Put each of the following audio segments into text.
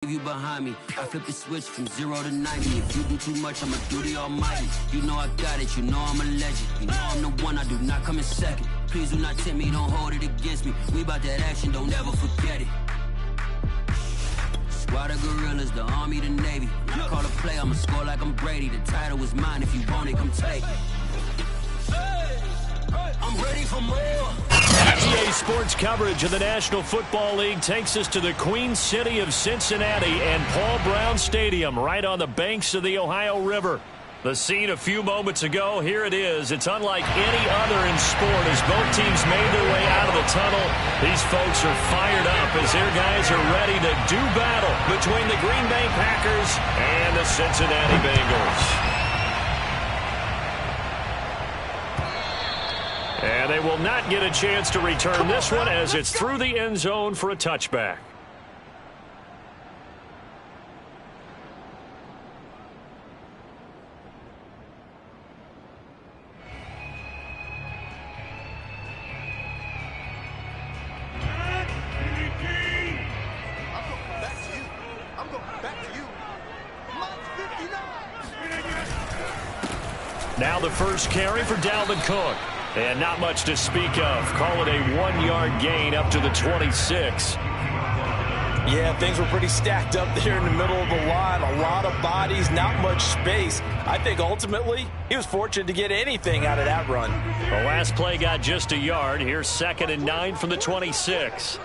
You behind me, I flip the switch from 0 to 90. If you do too much, I'ma do the almighty. You know I got it, you know I'm a legend. You know I'm the one, I do not come in second. Please do not tempt me, don't hold it against me. We bout that action, don't ever forget it. Squad of gorillas, the army, the navy. When I call a play, I'ma score like I'm Brady. The title was mine, if you want it, come take it. I'm ready for more. EA Sports coverage of the National Football League takes us to the Queen City of Cincinnati and Paul Brown Stadium right on the banks of the Ohio River. The scene a few moments ago, here it is. It's unlike any other in sport as both teams made their way out of the tunnel. These folks are fired up as their guys are ready to do battle between the Green Bay Packers and the Cincinnati Bengals. And they will not get a chance to return this one as it's through the end zone for a touchback. Now the first carry for Dalvin Cook. And not much to speak of. Call it a 1-yard gain up to the 26. Yeah, things were pretty stacked up there in the middle of the line. A lot of bodies, not much space. I think ultimately he was fortunate to get anything out of that run. The last play got just a yard. Here's 2nd and 9 from the 26.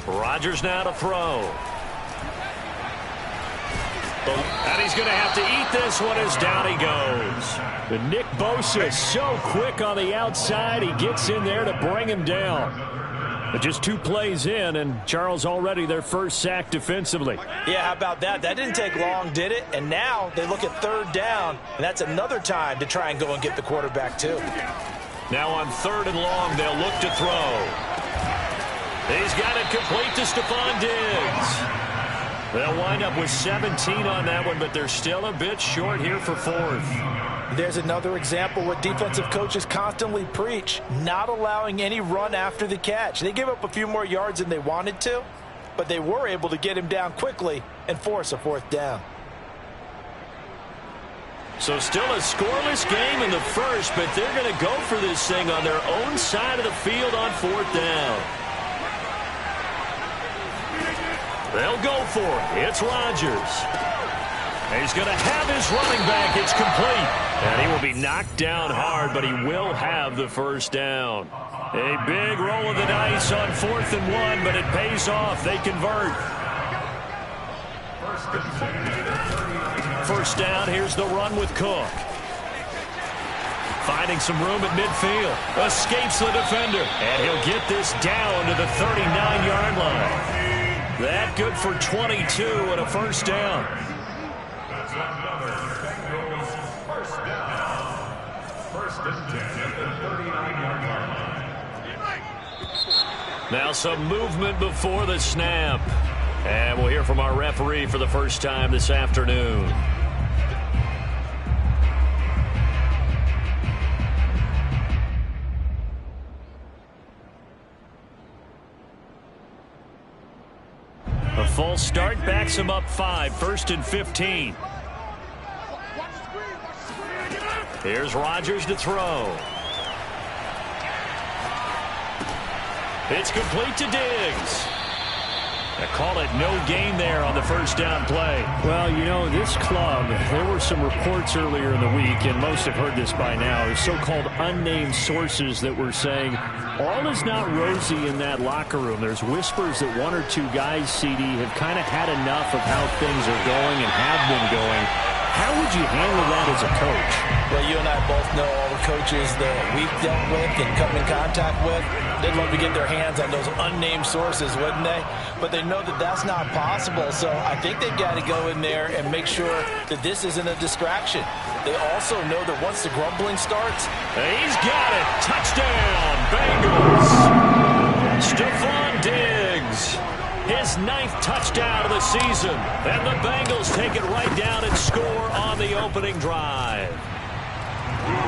Rodgers now to throw. And he's going to have to eat this one as down he goes. The Nick Bosa so quick on the outside. He gets in there to bring him down. But just 2 plays in, and Charles already their first sack defensively. Yeah, how about that? That didn't take long, did it? And now they look at 3rd down, and that's another time to try and go and get the quarterback too. Now on 3rd and long, they'll look to throw. He's got it complete to Stephon Diggs. They'll wind up with 17 on that one, but they're still a bit short here for 4th. There's another example what defensive coaches constantly preach, not allowing any run after the catch. They give up a few more yards than they wanted to, but they were able to get him down quickly and force a 4th down. So still a scoreless game in the first, but they're going to go for this thing on their own side of the field on 4th down. They'll go for it. It's Rodgers. He's going to have his running back. It's complete. And he will be knocked down hard, but he will have the first down. A big roll of the dice on 4th and 1, but it pays off. They convert. First down. Here's the run with Cook. Finding some room at midfield. Escapes the defender. And he'll get this down to the 39-yard line. That good for 22 and a first down. Now some movement before the snap. And we'll hear from our referee for the first time this afternoon. A full start backs him up 5, 1st and 15. Here's Rodgers to throw. It's complete to Diggs. They call it no gain there on the first down play. Well, you know, this club, there were some reports earlier in the week, and most have heard this by now, so-called unnamed sources that were saying all is not rosy in that locker room. There's whispers that 1 or 2 guys, CD, have kind of had enough of how things are going and have been going. How would you handle that as a coach? Well, you and I both know all the coaches that we've dealt with and come in contact with. They'd love to get their hands on those unnamed sources, wouldn't they? But they know that that's not possible, so I think they've got to go in there and make sure that this isn't a distraction. They also know that once the grumbling starts... He's got it! Touchdown, Bengals! Stephon Diggs. His 9th touchdown of the season. And the Bengals take it right down and score on the opening drive.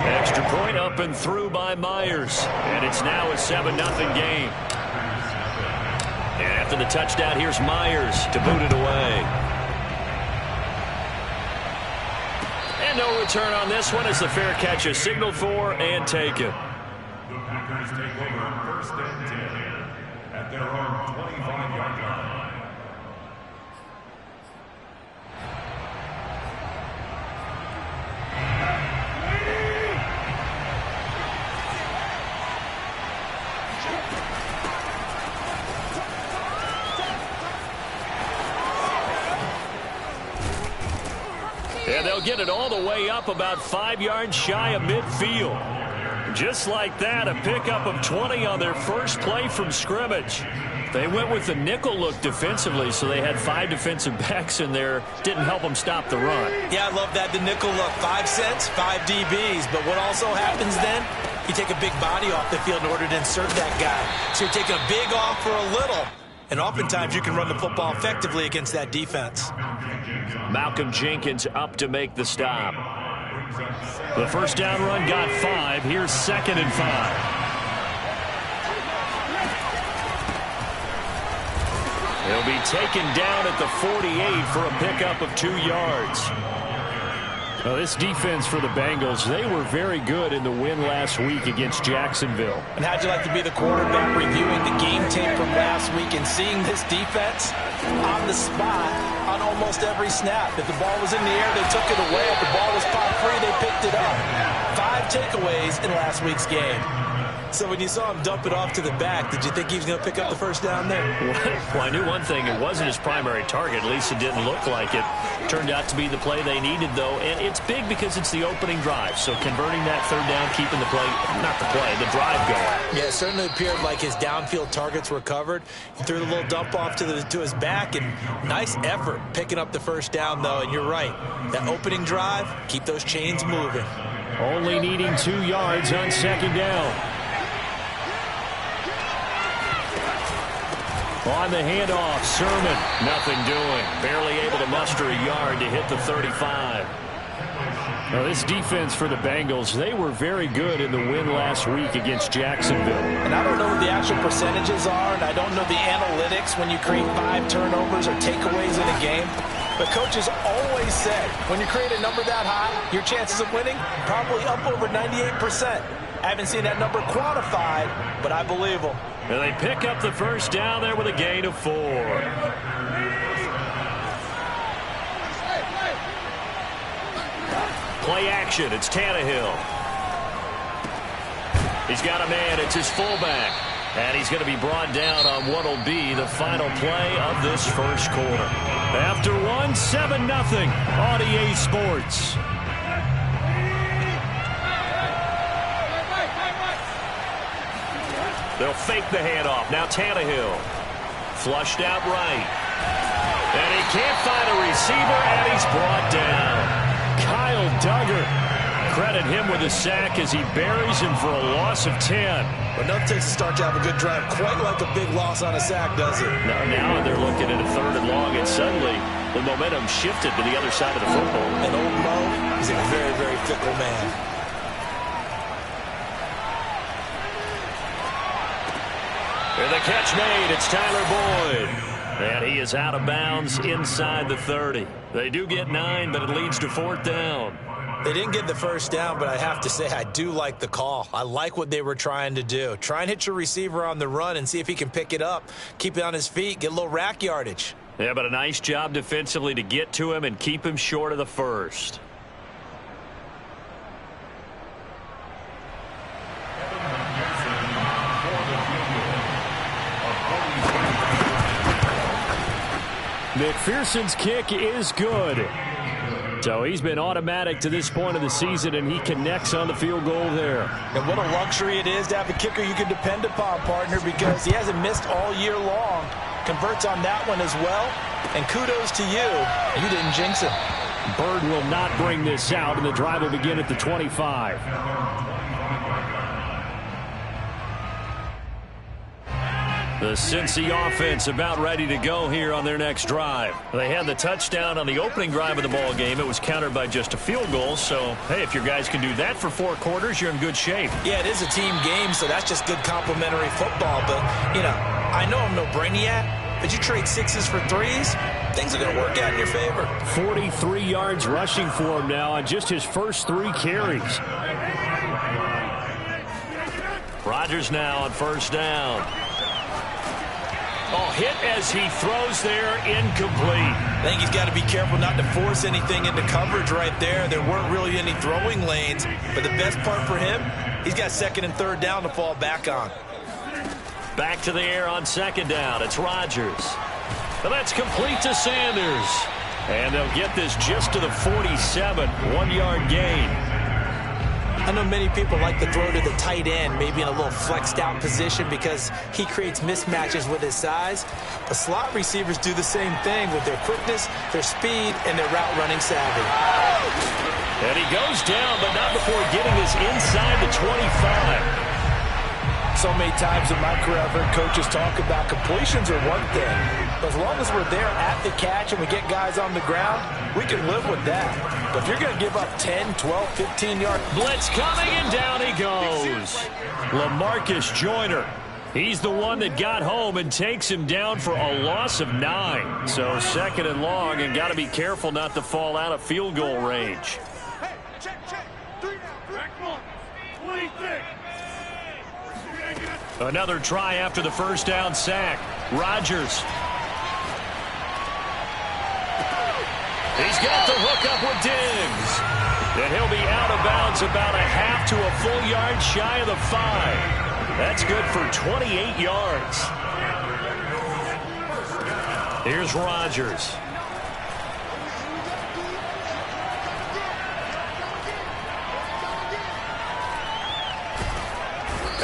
Extra point up and through by Myers. And it's now a 7-0 game. And after the touchdown, here's Myers to boot it away. And no return on this one as the fair catch is signaled for and taken. The Packers take over 1st and 10 at their own 25-yard line. And they'll get it all the way up about 5 yards shy of midfield. Just like that, a pickup of 20 on their first play from scrimmage. They went with the nickel look defensively, so they had 5 defensive backs in there. Didn't help them stop the run. Yeah, I love that, the nickel look. 5 cents, 5 DBs. But what also happens then, you take a big body off the field in order to insert that guy. So you're taking a big off for a little. And oftentimes you can run the football effectively against that defense. Malcolm Jenkins up to make the stop. The first down run got 5. Here's 2nd and 5. He'll be taken down at the 48 for a pickup of 2 yards. Well, this defense for the Bengals, they were very good in the win last week against Jacksonville. And how'd you like to be the quarterback reviewing the game tape from last week and seeing this defense on the spot on almost every snap? If the ball was in the air, they took it away. If the ball was popped free, they picked it up. 5 takeaways in last week's game. So when you saw him dump it off to the back, did you think he was going to pick up the first down there? Well, I knew one thing. It wasn't his primary target. At least it didn't look like it. Turned out to be the play they needed, though. And it's big because it's the opening drive. So converting that 3rd down, keeping the play, not the play, the drive going. Yeah, it certainly appeared like his downfield targets were covered. He threw the little dump off to his back, and nice effort picking up the first down, though. And you're right. That opening drive, keep those chains moving. Only needing 2 yards on 2nd down. On the handoff, Sermon, nothing doing. Barely able to muster a yard to hit the 35. Now, this defense for the Bengals, they were very good in the win last week against Jacksonville. And I don't know what the actual percentages are, and I don't know the analytics when you create 5 turnovers or takeaways in a game. But coaches always said, when you create a number that high, your chances of winning probably up over 98%. I haven't seen that number quantified, but I believe them. And they pick up the first down there with a gain of 4. Play action. It's Tannehill. He's got a man. It's his fullback. And he's going to be brought down on what will be the final play of this first quarter. After 7-0, OTSS Sports. They'll fake the handoff. Now Tannehill. Flushed out right. And he can't find a receiver, and he's brought down. Kyle Duggar. Credit him with a sack as he buries him for a loss of 10. But nothing takes a start to have a good drive quite like a big loss on a sack, does it? Now they're looking at a 3rd and long, and suddenly the momentum shifted to the other side of the football. And old Mo is a very, very fickle man. And the catch made. It's Tyler Boyd. And he is out of bounds inside the 30. They do get 9, but it leads to 4th down. They didn't get the first down, but I have to say I do like the call. I like what they were trying to do. Try and hit your receiver on the run and see if he can pick it up. Keep it on his feet. Get a little rack yardage. Yeah, but a nice job defensively to get to him and keep him short of the first. McPherson's kick is good. So he's been automatic to this point of the season, and he connects on the field goal there. And what a luxury it is to have a kicker you can depend upon, partner, because he hasn't missed all year long. Converts on that one as well. And kudos to you. You didn't jinx him. Bird will not bring this out, and the drive will begin at the 25. The Cincy offense about ready to go here on their next drive. They had the touchdown on the opening drive of the ball game. It was countered by just a field goal. So, hey, if your guys can do that for 4 quarters, you're in good shape. Yeah, it is a team game, so that's just good complementary football. But, I know I'm no brainiac, but you trade 6s for 3s, things are going to work out in your favor. 43 yards rushing for him now on just his first 3 carries. Rodgers now on first down. Oh, hit as he throws there, incomplete. I think he's got to be careful not to force anything into coverage right there. There weren't really any throwing lanes, but the best part for him, he's got 2nd and 3rd down to fall back on. Back to the air on 2nd down. It's Rodgers. And that's complete to Sanders. And they'll get this just to the 47, 1-yard gain. I know many people like to throw to the tight end, maybe in a little flexed out position because he creates mismatches with his size. But slot receivers do the same thing with their quickness, their speed, and their route running savvy. And he goes down, but not before getting us inside the 25. So many times in my career, I've heard coaches talk about completions are one thing. But as long as we're there at the catch and we get guys on the ground, we can live with that. But if you're going to give up 10, 12, 15 yards. Blitz coming, and down he goes. LaMarcus Joyner. He's the one that got home and takes him down for a loss of 9. So 2nd and long, and got to be careful not to fall out of field goal range. Another try after the first down sack. Rodgers. He's got the hook up with Diggs. And he'll be out of bounds about a half to a full yard shy of the 5. That's good for 28 yards. Here's Rodgers.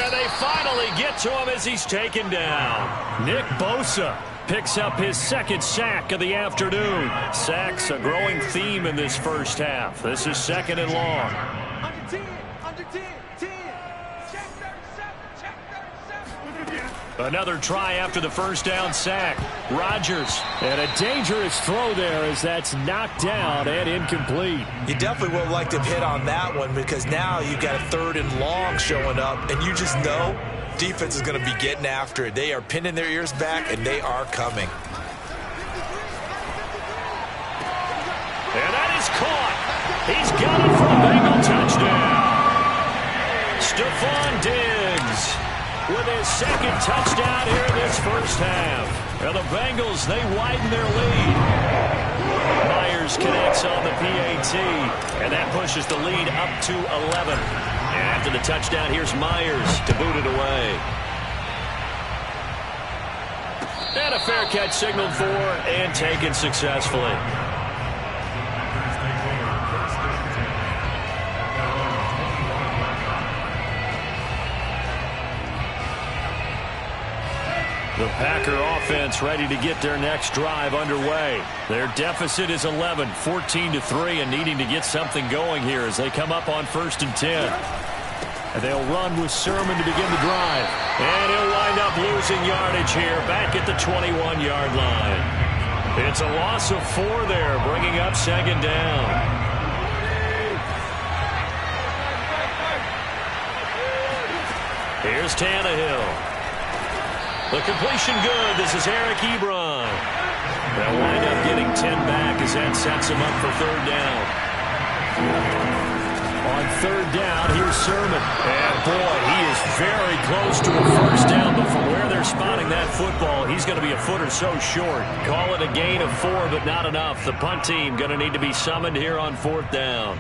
And they finally get to him as he's taken down. Nick Bosa picks up his 2nd sack of the afternoon. Sacks a growing theme in this first half. This is 2nd and long. Under 10, under 10, 10. Check 37, check 37. Another try after the first down sack. Rodgers. And a dangerous throw there as that's knocked down and incomplete. You definitely would have liked to hit on that one because now you've got a 3rd and long showing up, and you just know defense is going to be getting after it. They are pinning their ears back, and they are coming. And that is caught. He's got it for a Bengal touchdown. Stephon Diggs with his 2nd touchdown here in this first half. And the Bengals, they widen their lead. Myers connects on the PAT, and that pushes the lead up to 11. And after the touchdown, here's Myers to boot it away. And a fair catch signaled for and taken successfully. The Packer offense ready to get their next drive underway. Their deficit is 11, 14-3, and needing to get something going here as they come up on 1st and 10. And they'll run with Sermon to begin the drive. And he'll wind up losing yardage here back at the 21-yard line. It's a loss of 4 there, bringing up 2nd down. Here's Tannehill. The completion good. This is Eric Ebron. They'll wind up getting 10 back as that sets him up for 3rd down. On 3rd down, here's Sermon. And boy, he is very close to a first down, but from where they're spotting that football, he's going to be a foot or so short. Call it a gain of 4, but not enough. The punt team going to need to be summoned here on 4th down.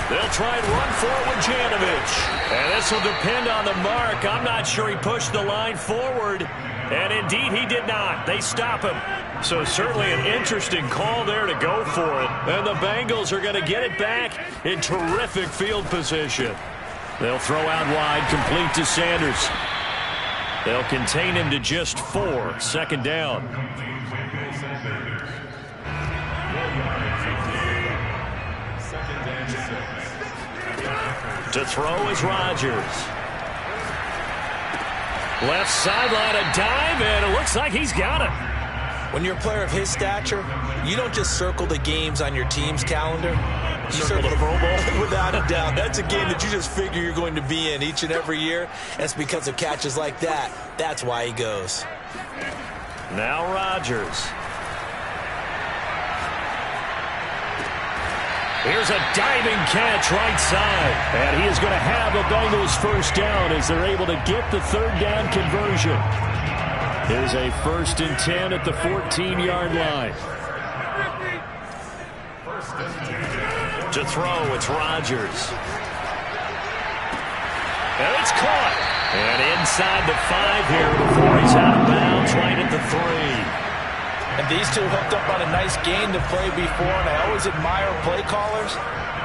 They'll try and run forward Janovich. And this will depend on the mark. I'm not sure he pushed the line forward. And indeed, he did not. They stop him. So certainly an interesting call there to go for it. And the Bengals are going to get it back in terrific field position. They'll throw out wide, complete to Sanders. They'll contain him to just 4. 2nd down. Bengals. 4 yards of the game. 2nd and 6. To throw is Rodgers. Left sideline, a dive, and it looks like he's got it. When you're a player of his stature, you don't just circle the games on your team's calendar. You circle the Pro Bowl. Without a doubt. That's a game that you just figure you're going to be in each and every year. That's because of catches like that. That's why he goes. Now Rodgers. Here's a diving catch right side. And he is going to have a Bengals first down as they're able to get the third down conversion. Here's a 1st and 10 at the 14-yard line. To throw, it's Rodgers. And it's caught. And inside the 5 here before he's out of bounds right at the 3. And these two hooked up on a nice game to play before, and I always admire play callers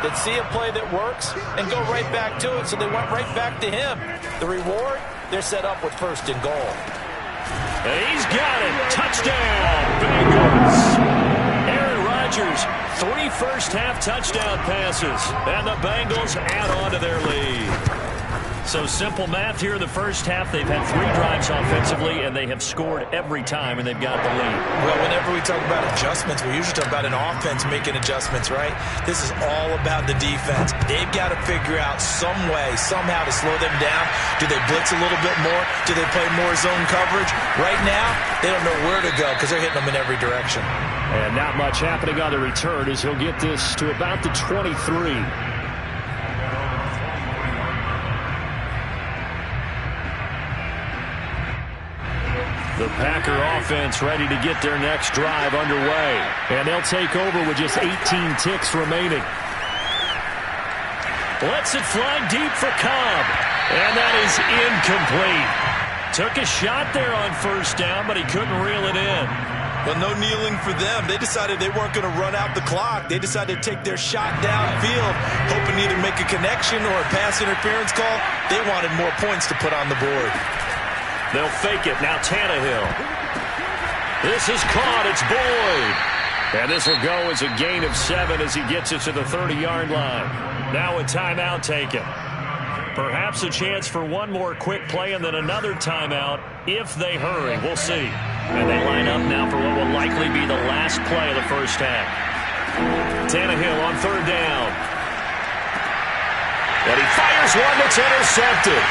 that see a play that works and go right back to it, so they went right back to him. The reward, they're set up with 1st and goal. And he's got it. Touchdown, Bengals. Aaron Rodgers, 3 first-half touchdown passes, and the Bengals add on to their lead. So simple math here in the first half. They've had 3 drives offensively, and they have scored every time, and they've got the lead. Well, whenever we talk about adjustments, we usually talk about an offense making adjustments, right? This is all about the defense. They've got to figure out some way, somehow to slow them down. Do they blitz a little bit more? Do they play more zone coverage? Right now, they don't know where to go because they're hitting them in every direction. And not much happening on the return as he'll get this to about the 23. The Packer offense ready to get their next drive underway. And they'll take over with just 18 ticks remaining. Lets it fly deep for Cobb. And that is incomplete. Took a shot there on 1st down, but he couldn't reel it in. Well, no kneeling for them. They decided they weren't going to run out the clock. They decided to take their shot downfield, hoping to either make a connection or a pass interference call. They wanted more points to put on the board. They'll fake it. Now Tannehill. This is caught. It's Boyd. And this will go as a gain of 7 as he gets it to the 30-yard line. Now a timeout taken. Perhaps a chance for one more quick play and then another timeout if they hurry. We'll see. And they line up now for what will likely be the last play of the first half. Tannehill on 3rd down. And he fires one that's intercepted.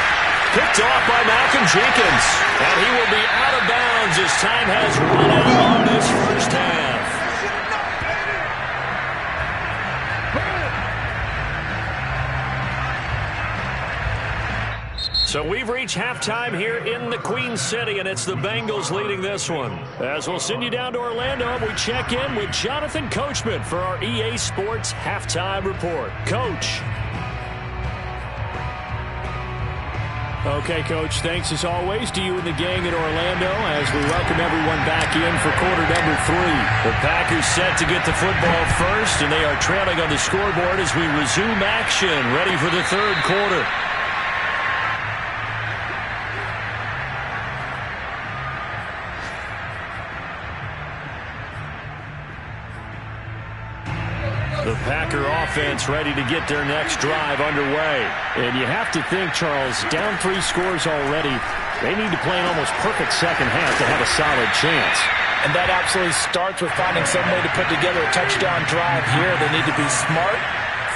Picked off by Malcolm Jenkins. And he will be out of bounds as time has run out on this first half. So we've reached halftime here in the Queen City, and it's the Bengals leading this one. As we'll send you down to Orlando, we check in with Jonathan Coachman for our EA Sports Halftime Report. Coach. Okay, Coach, thanks as always to you and the gang in Orlando as we welcome everyone back in for quarter number 3. The Packers set to get the football first, and they are trailing on the scoreboard as we resume action, ready for the 3rd quarter. The Packer offense ready to get their next drive underway. And you have to think, Charles, down 3 scores already. They need to play an almost perfect second half to have a solid chance. And that absolutely starts with finding some way to put together a touchdown drive here. They need to be smart,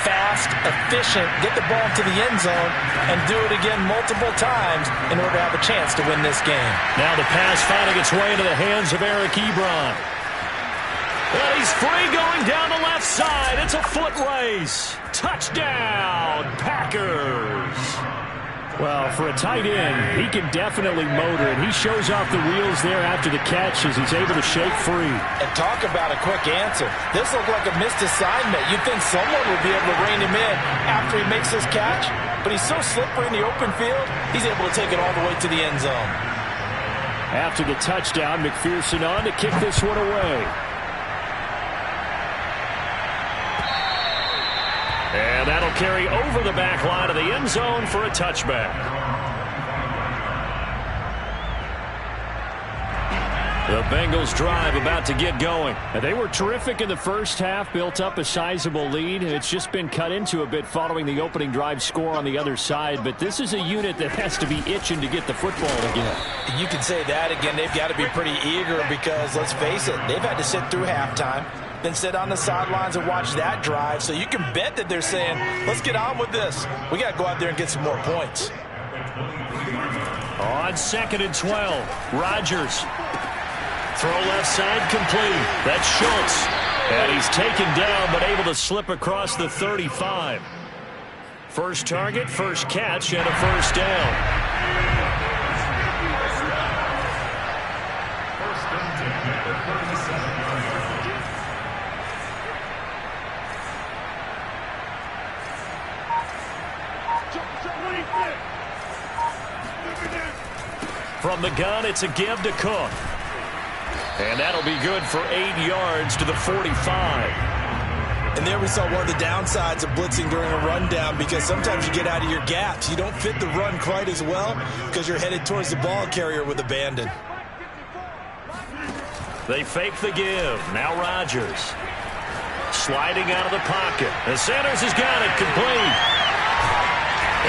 fast, efficient, get the ball to the end zone, and do it again multiple times in order to have a chance to win this game. Now the pass finding its way into the hands of Eric Ebron. And he's free going down the left side. It's a foot race. Touchdown, Packers. Well, for a tight end, he can definitely motor, and he shows off the wheels there after the catch as he's able to shake free. And talk about a quick answer. This looked like a missed assignment. You'd think someone would be able to rein him in after he makes his catch, but he's so slippery in the open field, he's able to take it all the way to the end zone. After the touchdown, McPherson on to kick this one away. And that'll carry over the back line of the end zone for a touchback. The Bengals drive about to get going. They were terrific in the first half, built up a sizable lead, and it's just been cut into a bit following the opening drive score on the other side. But this is a unit that has to be itching to get the football again. You can say that again. They've got to be pretty eager because, let's face it, they've had to sit through halftime, then sit on the sidelines and watch that drive. So you can bet that they're saying, let's get on with this. We got to go out there and get some more points. On 2nd and 12, Rodgers. Throw left side complete. That's Schultz. And he's taken down but able to slip across the 35. First target, first catch, and a first down. From the gun, it's a give to Cook. And that'll be good for 8 yards to the 45. And there we saw one of the downsides of blitzing during a rundown, because sometimes you get out of your gaps. You don't fit the run quite as well because you're headed towards the ball carrier with abandon. They fake the give. Now Rodgers. Sliding out of the pocket. And Sanders has got it complete.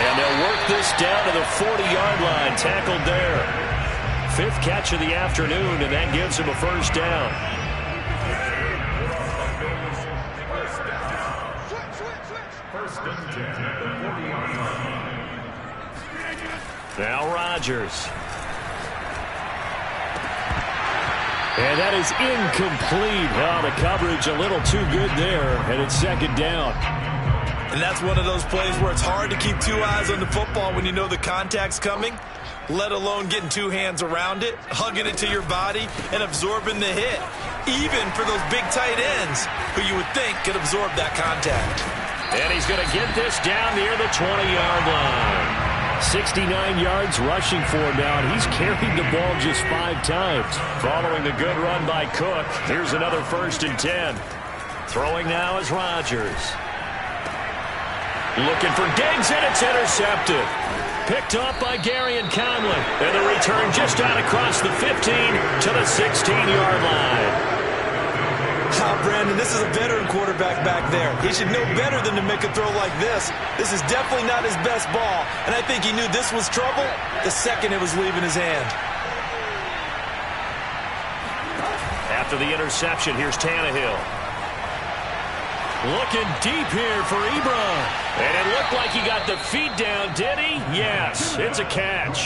And they'll work this down to the 40-yard line. Tackled there. 5th catch of the afternoon, and that gives him a first down. Now Rodgers. And that is incomplete. Oh, the coverage a little too good there, and it's 2nd down. And that's one of those plays where it's hard to keep 2 eyes on the football when you know the contact's coming, let alone getting 2 hands around it, hugging it to your body, and absorbing the hit, even for those big tight ends who you would think could absorb that contact. And he's going to get this down near the 20-yard line. 69 yards rushing for him now, and he's carried the ball just 5 times. Following the good run by Cook, here's another 1st and 10. Throwing now is Rodgers. Looking for Diggs, and it's intercepted. Picked up by Gary and Conley. And the return just out across the 15 to the 16-yard line. Brandon, this is a veteran quarterback back there. He should know better than to make a throw like this. This is definitely not his best ball, and I think he knew this was trouble the second it was leaving his hand. After the interception, here's Tannehill. Looking deep here for Ebron. And it looked like he got the feet down, did he? Yes, it's a catch.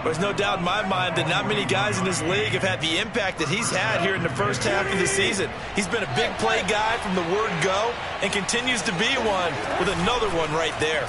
There's no doubt in my mind that not many guys in this league have had the impact that he's had here in the first half of the season. He's been a big play guy from the word go and continues to be one with another one right there.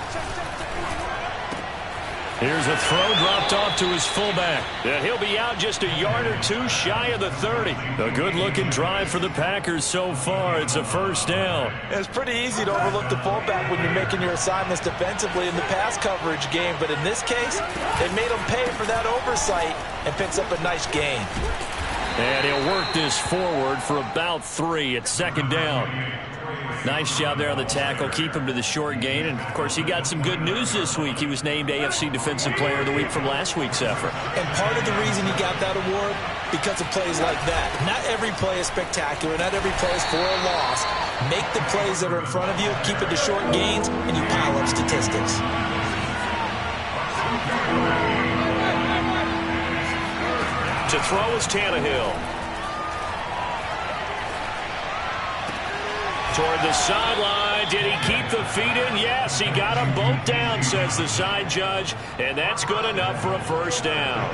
Here's a throw dropped off to his fullback. And he'll be out just a yard or 2 shy of the 30. A good-looking drive for the Packers so far. It's a first down. It's pretty easy to overlook the fullback when you're making your assignments defensively in the pass coverage game. But in this case, they made him pay for that oversight and picks up a nice gain. And he'll work this forward for about 3. It's 2nd down. Nice job there on the tackle. Keep him to the short gain. And, of course, he got some good news this week. He was named AFC Defensive Player of the Week from last week's effort. And part of the reason he got that award, because of plays like that. Not every play is spectacular. Not every play is for a loss. Make the plays that are in front of you, keep it to short gains, and you pile up statistics. To throw is Tannehill. Toward the sideline. Did he keep the feet in? Yes, he got them both down, says the side judge. And that's good enough for a first down.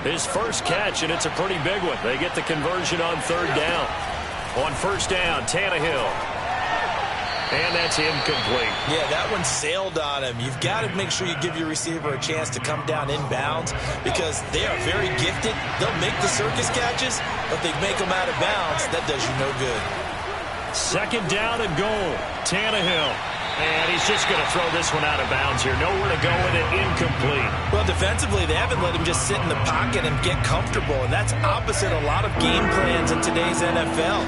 His first catch, and it's a pretty big one. They get the conversion on 3rd down. On 1st down, Tannehill. And that's incomplete. Yeah, that one sailed on him. You've got to make sure you give your receiver a chance to come down inbounds because they are very gifted. They'll make the circus catches, but if they make them out of bounds, that does you no good. 2nd down and goal. Tannehill. And he's just going to throw this one out of bounds here. Nowhere to go with it. Incomplete. Well, defensively, they haven't let him just sit in the pocket and get comfortable, and that's opposite a lot of game plans in today's NFL.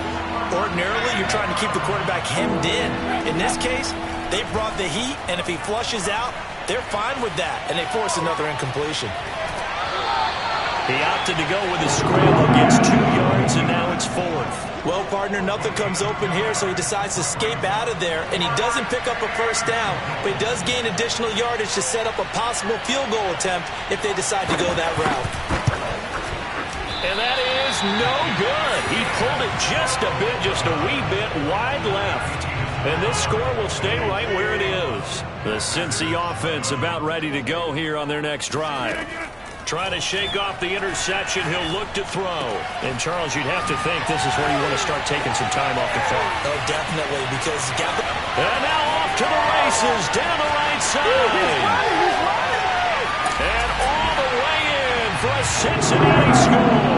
Ordinarily, you're trying to keep the quarterback hemmed in. In this case, they brought the heat, and if he flushes out, they're fine with that, and they force another incompletion. He opted to go with a scramble, gets 2 yards, and now it's 4th. Well, partner, nothing comes open here, so he decides to escape out of there, and he doesn't pick up a first down, but he does gain additional yardage to set up a possible field goal attempt if they decide to go that route. And that is no good. He pulled it just a wee bit wide left. And this score will stay right where it is. The Cincy offense about ready to go here on their next drive. Trying to shake off the interception, he'll look to throw. And, Charles, you'd have to think this is where you want to start taking some time off the clock. Oh, definitely, because you got the... And now off to the races, down the right side. And all the way in for a Cincinnati score.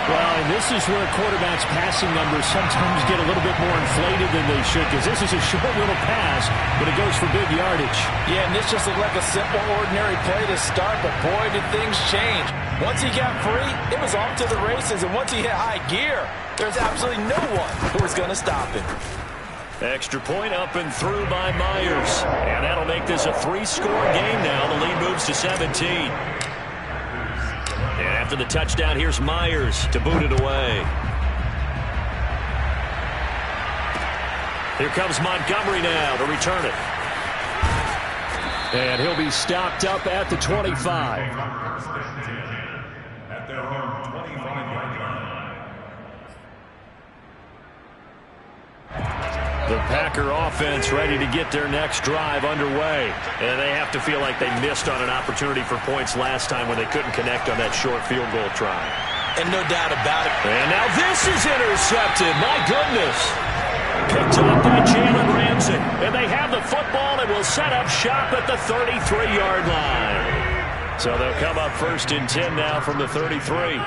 Well, and this is where quarterbacks' passing numbers sometimes get a little bit more inflated than they should, because this is a short little pass, but it goes for big yardage. Yeah, and this just looked like a simple, ordinary play to start, but boy, did things change. Once he got free, it was off to the races, and once he hit high gear, there's absolutely no one who was going to stop him. Extra point up and through by Myers. And that'll make this a 3-score game now. The lead moves to 17. And after the touchdown, here's Myers to boot it away. Here comes Montgomery now to return it. And he'll be stopped up at the 25. At their own 25-yard line. The Packer offense ready to get their next drive underway. And they have to feel like they missed on an opportunity for points last time when they couldn't connect on that short field goal try. And no doubt about it. And now this is intercepted. My goodness. Picked up by Jalen Ramsey. And they have the football and will set up shop at the 33-yard line. So they'll come up 1st and 10 now from the 33.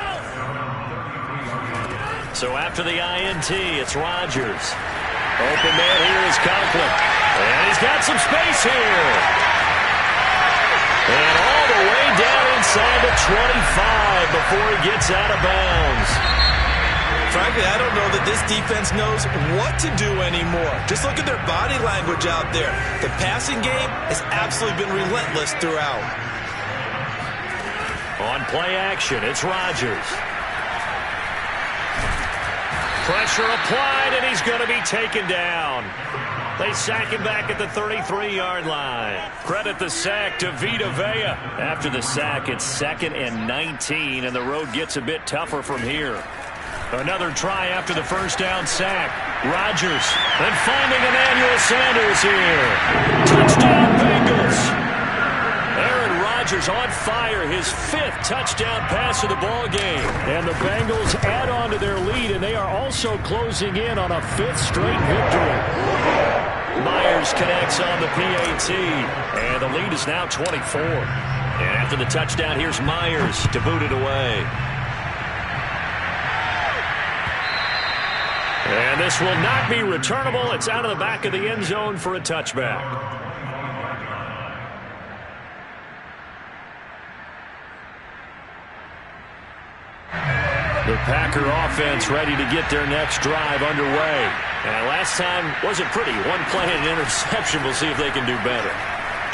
So after the INT, it's Rodgers. Open man here is Conklin. And he's got some space here. And all the way down inside the 25 before he gets out of bounds. Frankly, I don't know that this defense knows what to do anymore. Just look at their body language out there. The passing game has absolutely been relentless throughout. On play action, it's Rodgers. Pressure applied, and he's going to be taken down. They sack him back at the 33-yard line. Credit the sack to Vita Vea. After the sack, it's 2nd and 19, and the road gets a bit tougher from here. Another try after the first down sack. Rodgers, and finding Emmanuel Sanders here. Touchdown, Bengals. Aaron Rodgers on fire, his 5th touchdown pass of the ball game. And the Bengals add on to their lead, and they are also closing in on a 5th straight victory. Myers connects on the PAT, and the lead is now 24. And after the touchdown, here's Myers to boot it away. And this will not be returnable. It's out of the back of the end zone for a touchback. The Packer offense ready to get their next drive underway. And last time wasn't pretty. One play and an interception. We'll see if they can do better.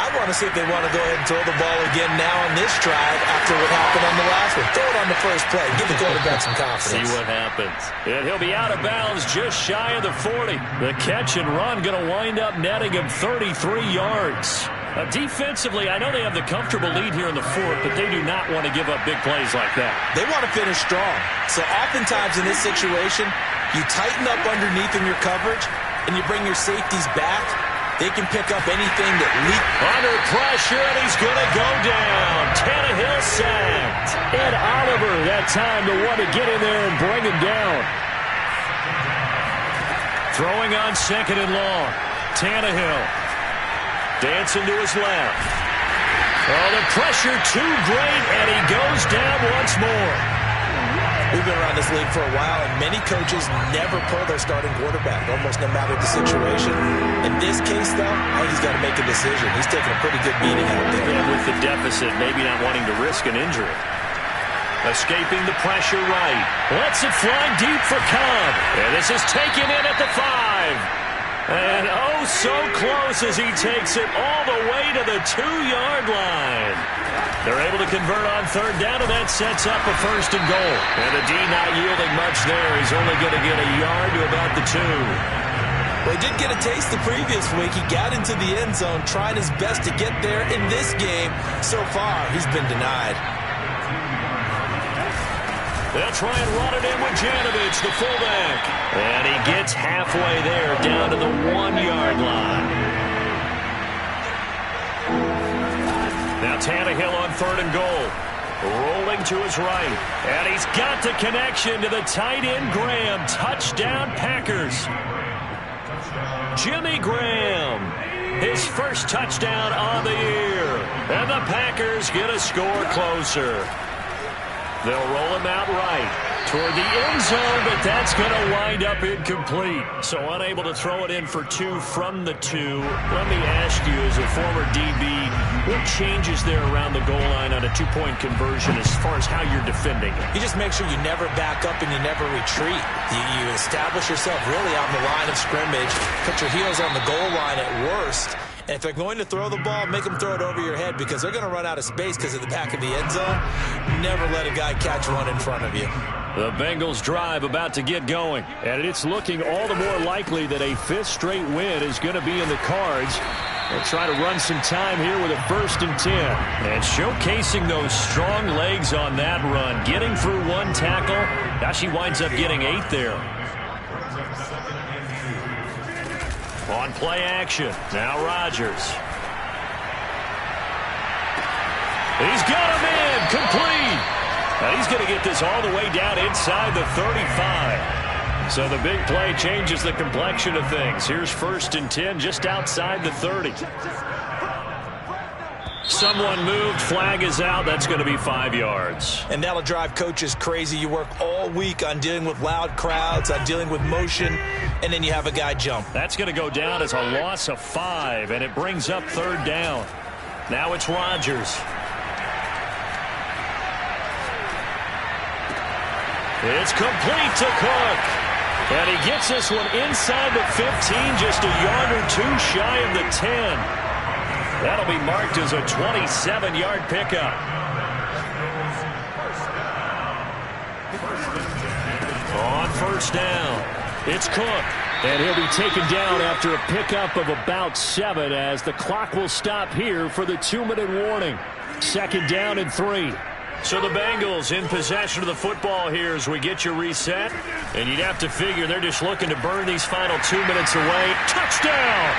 I want to see if they want to go ahead and throw the ball again now on this drive after what happened on the last one. Throw it on the first play. Give the quarterback some confidence. See what happens. And he'll be out of bounds just shy of the 40. The catch and run going to wind up netting him 33 yards. Defensively, I know they have the comfortable lead here in the 4th, but they do not want to give up big plays like that. They want to finish strong. So oftentimes in this situation, you tighten up underneath in your coverage, and you bring your safeties back. They can pick up anything that leaks. Under pressure, and he's going to go down. Tannehill sacked. Ed Oliver, that time to want to get in there and bring him down. Throwing on 2nd and long. Tannehill. Dancing to his left. Oh, the pressure too great, and he goes down once more. We've been around this league for a while, and many coaches never pull their starting quarterback, almost no matter the situation. In this case, though, I think he's got to make a decision. He's taking a pretty good beating out there. And with the deficit, maybe not wanting to risk an injury. Escaping the pressure right. Lets it fly deep for Cobb. And this is taken in at the 5. And oh, so close as he takes it all the way to the 2-yard line. They're able to convert on third down, and that sets up a first and goal. And the D not yielding much there. He's only going to get a yard to about the 2. Well, he did get a taste the previous week. He got into the end zone, trying his best to get there in this game. So far, he's been denied. They'll try and run it in with Janovich, the fullback. And he gets halfway there, down to the 1-yard line. Now Tannehill on third and goal. Rolling to his right. And he's got the connection to the tight end, Graham. Touchdown, Packers. Jimmy Graham, his first touchdown on the year. And the Packers get a score closer. They'll roll him out right toward the end zone, but that's going to wind up incomplete. So unable to throw it in for 2 from the 2. Let me ask you, as a former DB, what changes there around the goal line on a 2-point conversion as far as how you're defending it? You just make sure you never back up and you never retreat. You establish yourself really on the line of scrimmage, put your heels on the goal line at worst. And if they're going to throw the ball, make them throw it over your head because they're going to run out of space because of the back of the end zone. Never let a guy catch one in front of you. The Bengals drive about to get going. And it's looking all the more likely that a 5th straight win is going to be in the cards. They'll try to run some time here with a 1st and 10. And showcasing those strong legs on that run. Getting through 1 tackle. Now she winds up getting 8 there. On play action, now Rodgers. He's got him in, complete. Now he's going to get this all the way down inside the 35. So the big play changes the complexion of things. Here's 1st and 10 just outside the 30. Someone moved, flag is out. That's going to be 5 yards. And that'll drive coaches crazy. You work all week on dealing with loud crowds, on dealing with motion, and then you have a guy jump. That's going to go down as a loss of 5, and it brings up 3rd down. Now it's Rodgers. It's complete to Cook. And he gets this one inside the 15, just a yard or 2 shy of the 10. That'll be marked as a 27-yard pickup. On 1st down, it's Cook. And he'll be taken down after a pickup of about 7 as the clock will stop here for the 2-minute warning. 2nd down and 3. So the Bengals in possession of the football here as we get you reset. And you'd have to figure they're just looking to burn these final 2 minutes away. Touchdown!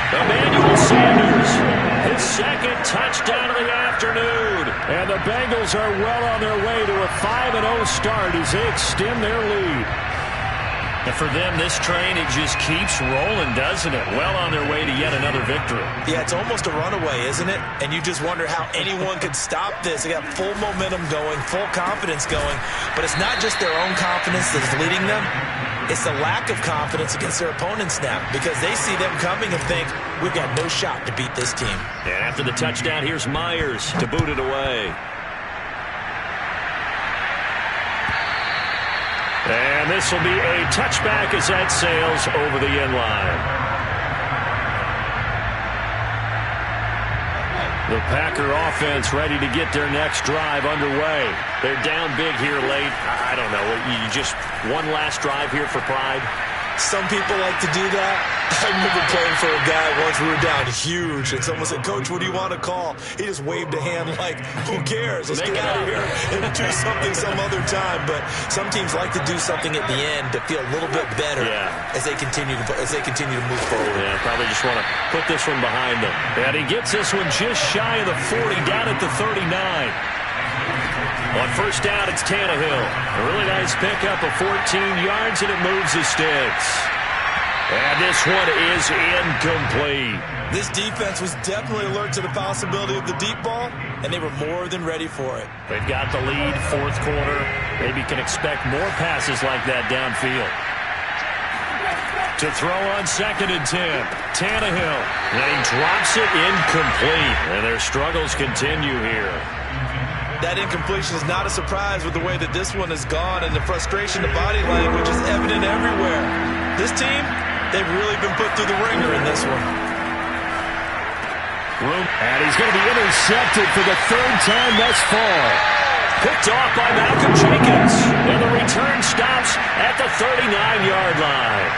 Emmanuel Sanders, his 2nd touchdown of the afternoon. And the Bengals are well on their way to a 5-0 start as they extend their lead. And for them, this train, it just keeps rolling, doesn't it? Well on their way to yet another victory. Yeah, it's almost a runaway, isn't it? And you just wonder how anyone could stop this. They got full momentum going, full confidence going. But it's not just their own confidence that's leading them. It's the lack of confidence against their opponents now because they see them coming and think, we've got no shot to beat this team. And after the touchdown, here's Myers to boot it away. And this will be a touchback as that sails over the end line. The Packer offense ready to get their next drive underway. They're down big here late. I don't know. You just one last drive here for pride? Some people like to do that. I remember playing for a guy once. We were down huge, and someone said, "Coach, what do you want to call?" He just waved a hand like, "Who cares? Let's get out of here and do something some other time." But some teams like to do something at the end to feel a little bit better as they continue to move forward. Yeah, probably just want to put this one behind them. And he gets this one just shy of the 40, down at the 39. On 1st down, it's Tannehill. A really nice pickup of 14 yards, and it moves the sticks. And this one is incomplete. This defense was definitely alert to the possibility of the deep ball, and they were more than ready for it. They've got the lead, 4th quarter. Maybe can expect more passes like that downfield. To throw on 2nd and 10, Tannehill. And he drops it incomplete. And their struggles continue here. That incompletion is not a surprise with the way that this one has gone, and the frustration, the body language is evident everywhere. This team, They've really been put through the ringer in this one. And he's going to be intercepted for the third time thus far. Picked off by Malcolm Jenkins. And the return stops at the 39-yard line.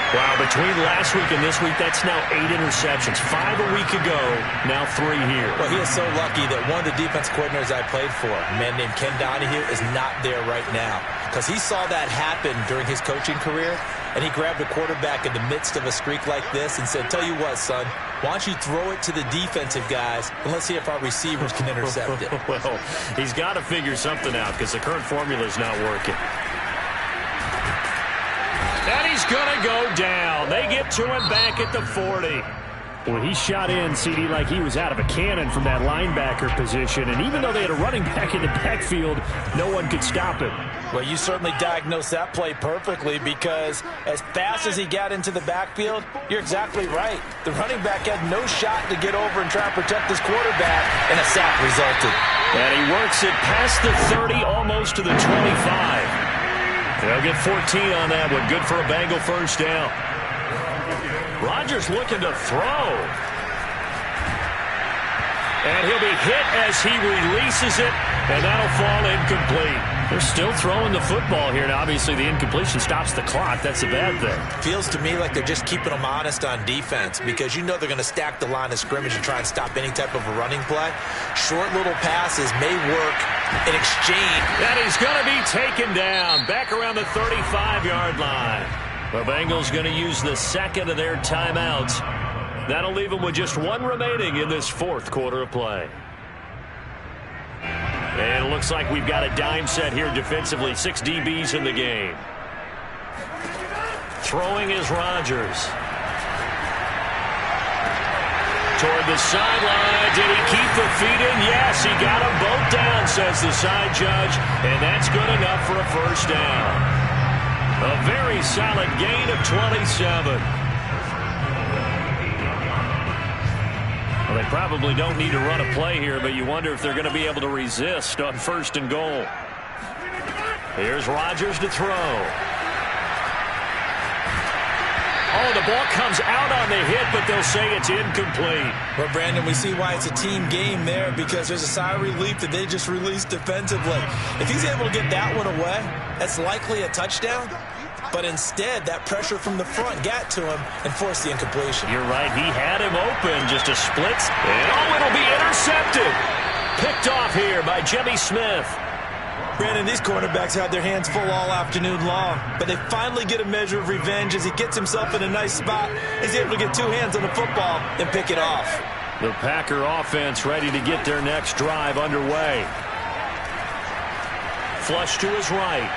Wow, between last week and this week, that's now 8 interceptions. 5 a week ago, now 3 here. Well, he is so lucky that one of the defense coordinators I played for, a man named Ken Donahue, is not there right now. Because he saw that happen during his coaching career, and he grabbed a quarterback in the midst of a streak like this and said, tell you what, son, why don't you throw it to the defensive guys, and let's see if our receivers can intercept it. Well, he's got to figure something out because the current formula is not working. And he's going to go down. They get to him back at the 40. Well, he shot in, CD, like he was out of a cannon from that linebacker position. And even though they had a running back in the backfield, no one could stop him. Well, you certainly diagnosed that play perfectly because as fast as he got into the backfield, you're exactly right. The running back had no shot to get over and try and protect his quarterback, and a sack resulted. And he works it past the 30, almost to the 25. They'll get 14 on that one. Good for a Bengal first down. Rodgers looking to throw. And he'll be hit as he releases it, and that'll fall incomplete. They're still throwing the football here, and obviously the incompletion stops the clock. That's a bad thing. Feels to me like they're just keeping them honest on defense because you know they're going to stack the line of scrimmage and try and stop any type of a running play. Short little passes may work in exchange. And he's going to be taken down back around the 35-yard line. The Bengals going to use the second of their timeouts. That'll leave them with just one remaining in this fourth quarter of play. And it looks like we've got a dime set here defensively. 6 DBs in the game. Throwing is Rodgers. Toward the sideline. Did he keep the feet in? Yes, he got them both down, says the side judge. And that's good enough for a first down. A very solid gain of 27. Well, they probably don't need to run a play here, but you wonder if they're going to be able to resist on first and goal. Here's Rodgers to throw. Oh, the ball comes out on the hit, but they'll say it's incomplete. Well, Brandon, we see why it's a team game there because there's a sigh of relief that they just released defensively. If he's able to get that one away, that's likely a touchdown. But instead, that pressure from the front got to him and forced the incompletion. You're right. He had him open. Just a split. And oh, it'll be intercepted. Picked off here by Jimmy Smith. Brandon, these cornerbacks had their hands full all afternoon long, but they finally get a measure of revenge as he gets himself in a nice spot. He's able to get 2 hands on the football and pick it off. The Packer offense ready to get their next drive underway. Flush to his right.